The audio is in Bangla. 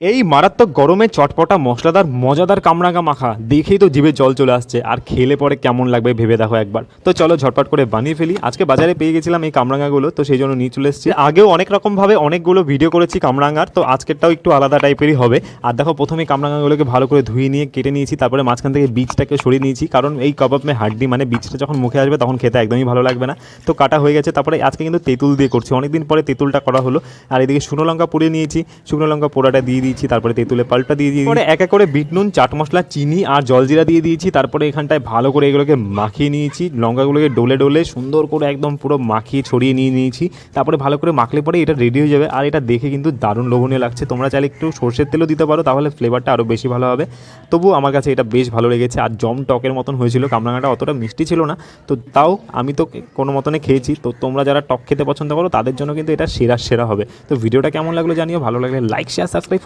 এই মারাত্মক গরমে চটপটা মশলাদার মজাদার কামরাঙা মাখা দেখেই তো জিভে জল চলে আসছে। আর খেলে পরে কেমন লাগবে ভেবে দেখো একবার। তো চলো ঝটপট করে বানিয়ে ফেলি। আজকে বাজারে পেয়ে গেছিলাম এই কামরাঙাগুলো, তো সেই জন্য নিয়ে চলে এসেছি। আগেও অনেক রকমভাবে অনেকগুলো ভিডিও করেছি কামরাঙার, তো আজকেরটাও একটু আলাদা টাইপেরই হবে। আর দেখো প্রথমে কামরাঙাগুলোকে ভালো করে ধুয়ে নিয়ে কেটে নিয়েছি, তারপরে মাঝখান থেকে বীজটাকে সরিয়ে নিয়েছি, কারণ এই কাবাব মে হাড্ডি মানে বীজটা যখন মুখে আসবে তখন খেতে একদমই ভালো লাগবে না। তো কাটা হয়ে গেছে। তারপরে আজকে কিন্তু তেঁতুল দিয়ে করছি, অনেকদিন পরে তেঁতুলটা করা হলো। আর এদিকে শুকনো লঙ্কা পুড়িয়ে নিয়েছি, শুকনো লঙ্কা পোড়াটা দিয়ে দিয়েছি, তারপরে তেঁতুলে পাল্টা দিয়ে দিয়েছি। পরে এক এক করে বিট নুন, চাট মশলা, চিনি আর জলজিরা দিয়ে দিয়েছি। তারপরে এখানটায় ভালো করে এগুলোকে মাখিয়ে নিয়েছি, লঙ্কাগুলোকে ডলে ডলে সুন্দর করে একদম পুরো মাখিয়ে ছড়িয়ে নিয়েছি। তারপরে ভালো করে মাখলে পরে এটা রেডি হয়ে যাবে। আর এটা দেখে কিন্তু দারুণ লোভনীয় লাগছে। তোমরা চাইলে একটু সর্ষের তেলও দিতে পারো, তাহলে ফ্লেভারটা আরও বেশি ভালো হবে। তবু আমার কাছে এটা বেশ ভালো লেগেছে। আর জম টকের মতন হয়েছিল, কামরাঙাটা অতটা মিষ্টি ছিল না, তো তাও আমি তো কোনো মতনে খেয়েছি। তো তোমরা যারা টক খেতে পছন্দ করো তাদের জন্য কিন্তু এটা সেরা সেরা হবে। তো ভিডিওটা কেমন লাগলো জানিও, ভালো লাগলে লাইক শেয়ার সাবস্ক্রাইব।